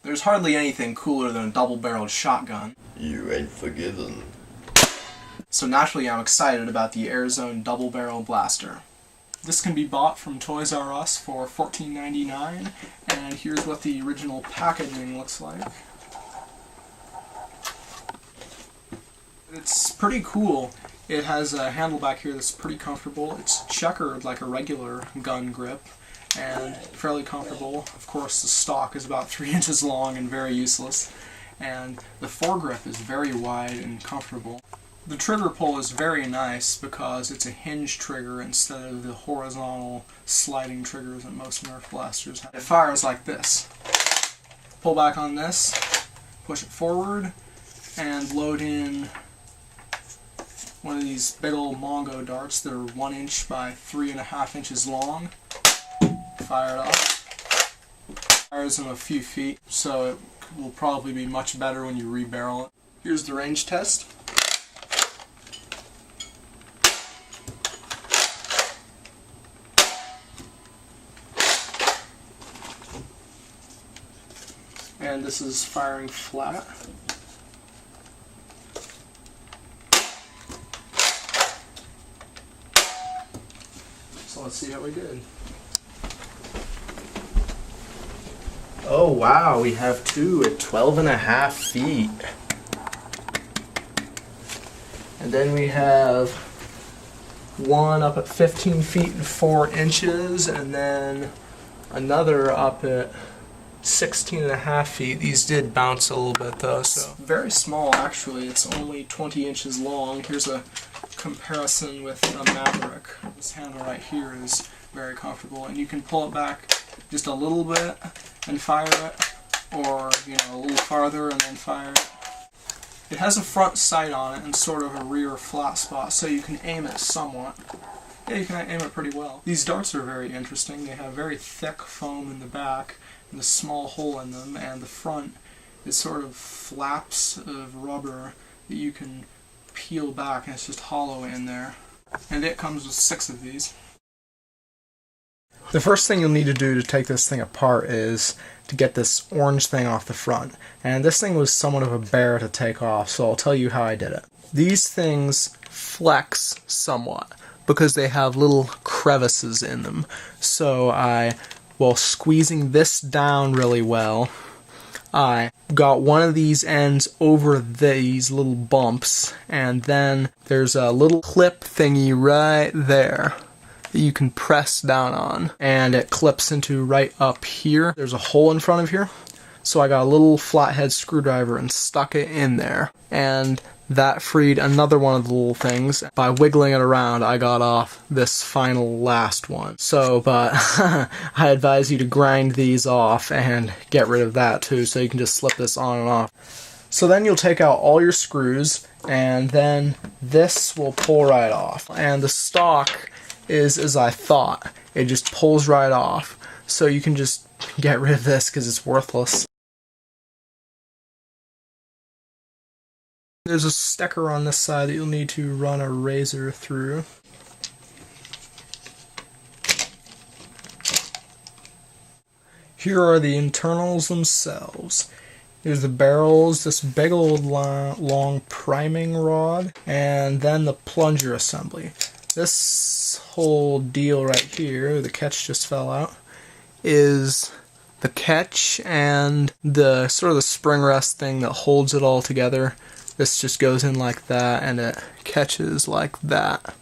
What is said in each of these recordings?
There's hardly anything cooler than a double-barreled shotgun. You ain't forgiven. So naturally I'm excited about the Airzone double-barrel blaster. This can be bought from Toys R Us for $14.99, and here's what the original packaging looks like. It's pretty cool. It has a handle back here that's pretty comfortable. It's checkered like a regular gun grip, and fairly comfortable. Of course, the stock is about 3 inches long and very useless, and the foregrip is very wide and comfortable. The trigger pull is very nice because it's a hinge trigger instead of the horizontal sliding triggers that most Nerf blasters have. It fires like this. Pull back on this, push it forward, and load in one of these big old Mongo darts that are 1 inch by 3.5 inches long. Fire it off. Fires them a few feet, so it will probably be much better when you rebarrel it. Here's the range test. And this is firing flat. So let's see how we did. Oh wow, we have two at 12.5 feet. And then we have one up at 15 feet and 4 inches, and then another up at 16.5 feet. These did bounce a little bit though, so very small actually. It's only 20 inches long. Here's a comparison with a Maverick. This handle right here is very comfortable, and you can pull it back just a little bit and fire it, or a little farther and then fire it. It has a front sight on it and sort of a rear flat spot, so you can aim it somewhat. Yeah, you can aim it pretty well. These darts are very interesting. They have very thick foam in the back and a small hole in them, and the front is sort of flaps of rubber that you can peel back, and it's just hollow in there. And it comes with 6 of these. The first thing you'll need to do to take this thing apart is to get this orange thing off the front. And this thing was somewhat of a bear to take off, so I'll tell you how I did it. These things flex somewhat because they have little crevices in them. So while squeezing this down really well, I got one of these ends over these little bumps, and then there's a little clip thingy right there that you can press down on, and it clips into right up here. There's a hole in front of here, so I got a little flathead screwdriver and stuck it in there, and that freed another one of the little things. By wiggling it around, I got off this final last one. So, but I advise you to grind these off and get rid of that too, so you can just slip this on and off. So then you'll take out all your screws, and then this will pull right off. And the stock is as I thought. It just pulls right off. So you can just get rid of this because it's worthless. There's a sticker on this side that you'll need to run a razor through. Here are the internals themselves. Here's the barrels, this big old long priming rod, and then the plunger assembly. This whole deal right here, the catch just fell out, is the catch and the sort of the spring rest thing that holds it all together. This just goes in like that, and it catches like that.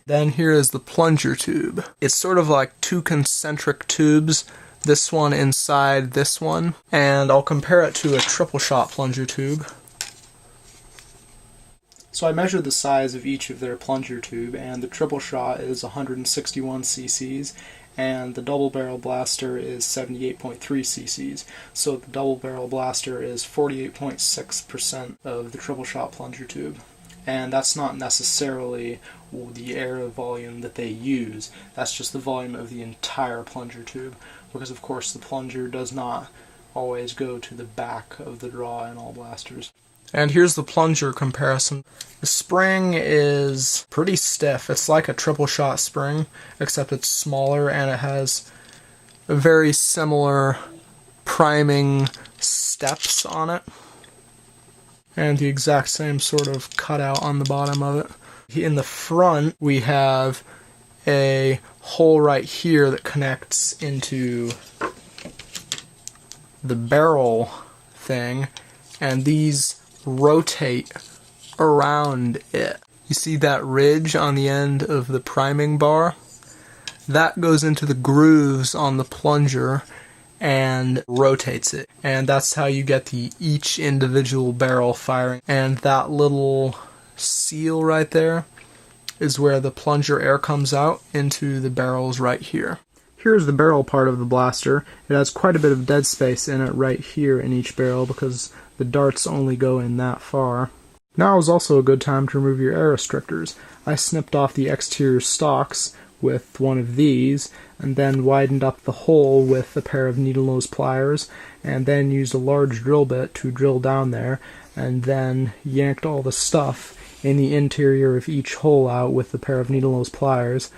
Then here is the plunger tube. It's sort of like 2 concentric tubes, this one inside this one, and I'll compare it to a triple shot plunger tube. So I measured the size of each of their plunger tube, and the triple shot is 161 cc's, and the double barrel blaster is 78.3 cc's. So the double barrel blaster is 48.6% of the triple shot plunger tube. And that's not necessarily the air volume that they use, that's just the volume of the entire plunger tube, because of course the plunger does not always go to the back of the draw in all blasters. And here's the plunger comparison. The spring is pretty stiff. It's like a triple shot spring, except it's smaller, and it has a very similar priming steps on it, and the exact same sort of cutout on the bottom of it. In the front, we have a hole right here that connects into the barrel thing, and these rotate around it. You see that ridge on the end of the priming bar? That goes into the grooves on the plunger and rotates it. And that's how you get each individual barrel firing. And that little seal right there is where the plunger air comes out into the barrels right here. Here's the barrel part of the blaster. It has quite a bit of dead space in it right here in each barrel because the darts only go in that far. Now is also a good time to remove your Aerostructures. I snipped off the exterior stalks with one of these, and then widened up the hole with a pair of needle nose pliers, and then used a large drill bit to drill down there, and then yanked all the stuff in the interior of each hole out with a pair of needle nose pliers,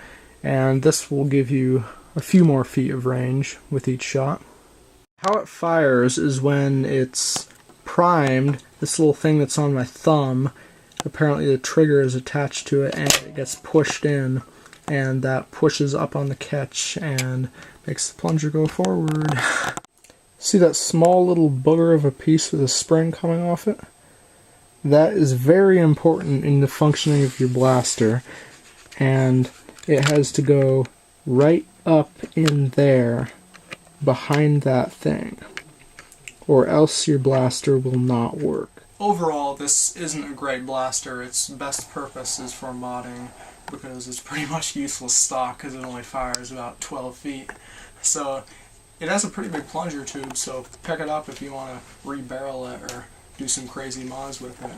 and this will give you a few more feet of range with each shot. How it fires is when it's primed, this little thing that's on my thumb, apparently the trigger is attached to it and it gets pushed in, and that pushes up on the catch and makes the plunger go forward. See that small little booger of a piece with a spring coming off it? That is very important in the functioning of your blaster, and it has to go right up in there behind that thing, or else your blaster will not work. Overall, this isn't a great blaster. Its best purpose is for modding, because it's pretty much useless stock because it only fires about 12 feet. So it has a pretty big plunger tube, so pick it up if you want to rebarrel it or do some crazy mods with it.